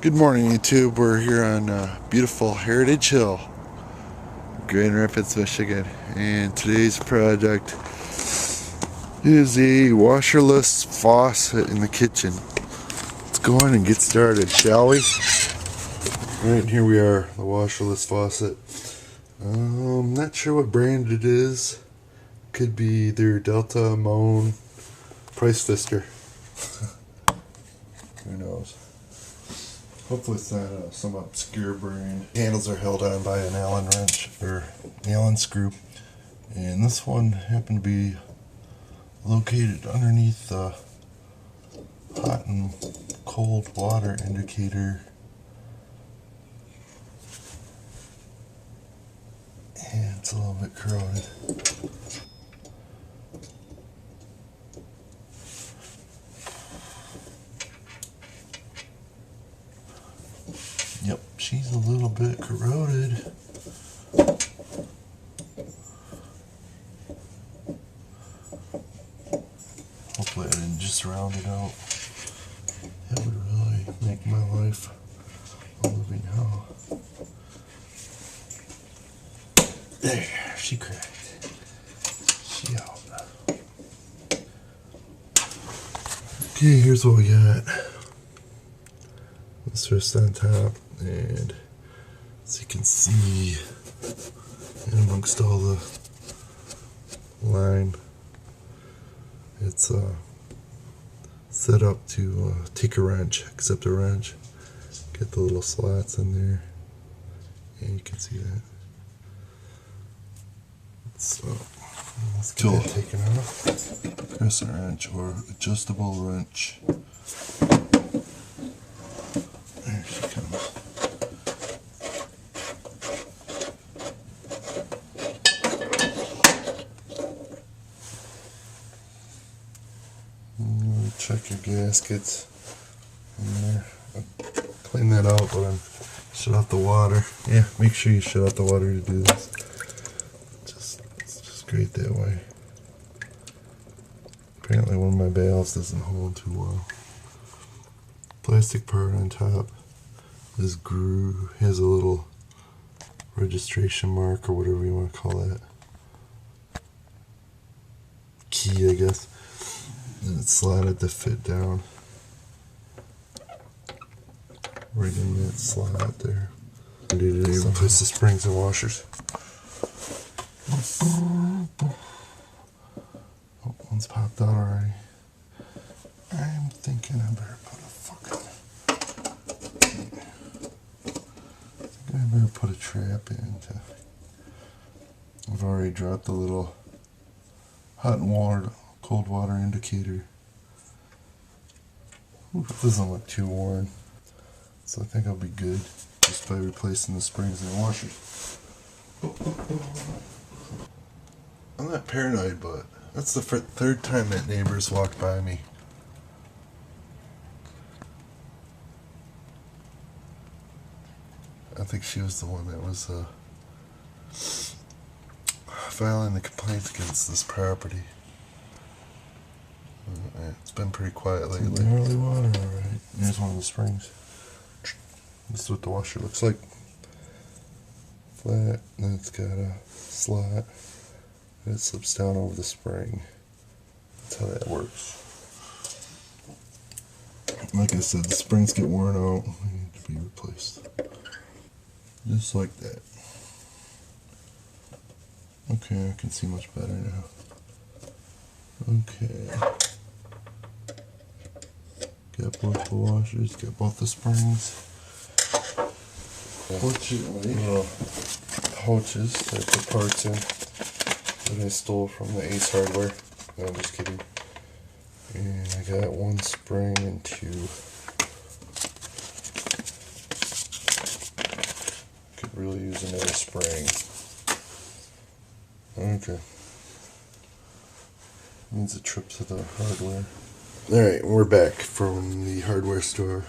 Good morning, YouTube. We're here on beautiful Heritage Hill, Grand Rapids, Michigan, and today's project is a washerless faucet in the kitchen. Let's go on and get started, shall we? Right, here we are, the washerless faucet. Not sure what brand it is. Could be either Dellta, Moan, Price Fister. Who knows? Hopefully it's not some obscure brand. Handles are held on by an Allen wrench or Allen screw. And this one happened to be located underneath the hot and cold water indicator. And it's a little bit corroded. Yep, she's a little bit corroded. Hopefully I didn't just round it out. That would really make my life a living hell. There, she cracked. She out. Okay, here's what we got. This first on top, and as you can see, in amongst all the line, it's set up to take a wrench, accept a wrench, get the little slots in there, and you can see that. So let's get that taken off. Crescent wrench or adjustable wrench. There she comes. Check your gaskets in there. Clean that out, but shut off the water. Yeah, make sure you shut off the water to do this. It's just great that way. Apparently one of my valves doesn't hold too well. Plastic part on top. This groove has a little registration mark or whatever you want to call that. Key, I guess. And it's slotted to fit down. Right in that slot there. Today replace the springs and washers. Oh, one's popped out already. I'm thinking I better put a trap in. I've already dropped the little hot and cold water indicator. Ooh, it doesn't look too worn, so I think I'll be good just by replacing the springs and washers. I'm not paranoid, but that's the third time that neighbor's walked by me. I think she was the one that was filing the complaints against this property. It's been pretty quiet lately. Early water, alright. Here's one of the springs. This is what the washer looks like. Flat, and then it's got a slot, and it slips down over the spring. That's how that works. Like I said, the springs get worn out and need to be replaced. Just like that. Okay, I can see much better now. Okay. Got both the washers, got both the springs. Fortunately, little pouches that I put parts in that I stole from the Ace Hardware. No, I'm just kidding. And I got one spring and two. Could really use another spring. Okay. Needs a trip to the hardware. Alright, we're back from the hardware store.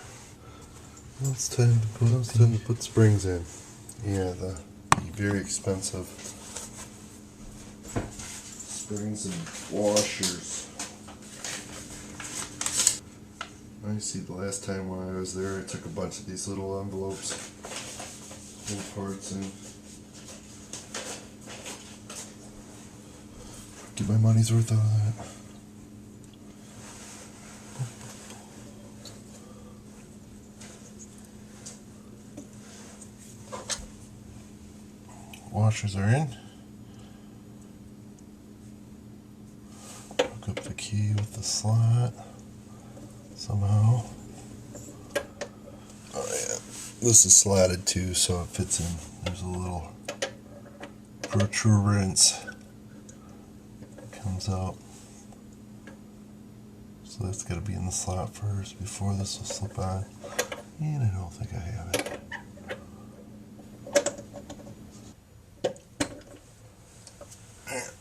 Well, it's time to put springs in. Yeah, the very expensive springs and washers. I see the last time when I was there, I took a bunch of these little envelopes, little parts in. Get my money's worth out of that. Washers are in. Hook up the key with the slot somehow. Oh yeah, this is slatted too, so it fits in. There's a little protuberance that comes out. So that's got to be in the slot first before this will slip on. And I don't think I have it.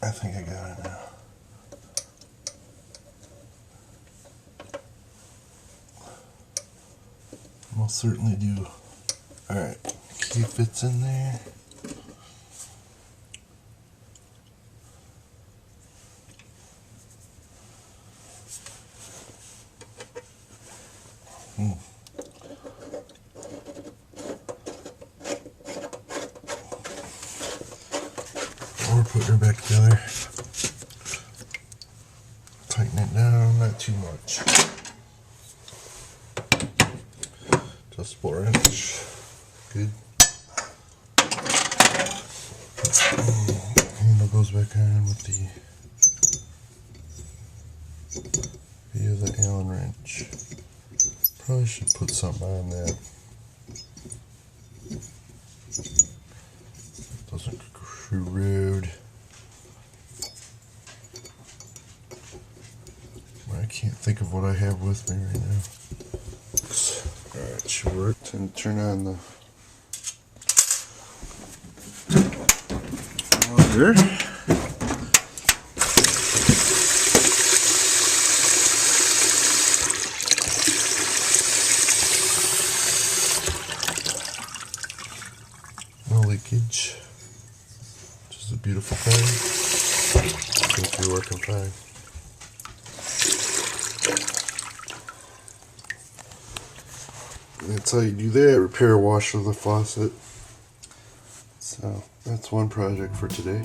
I think I got it now. Most certainly do. Alright, key fits in there. We're putting her back together. Tighten it down, not too much. Just 4 inch. Good. Handle goes back on with the via the Allen wrench. Probably should put something on that. Doesn't corrode. I can't think of what I have with me right now. Alright, should work. Turn on the water. No leakage, which is a beautiful thing. Seems to be working fine. That's how you do that, repair a washer with a faucet. So that's one project for today.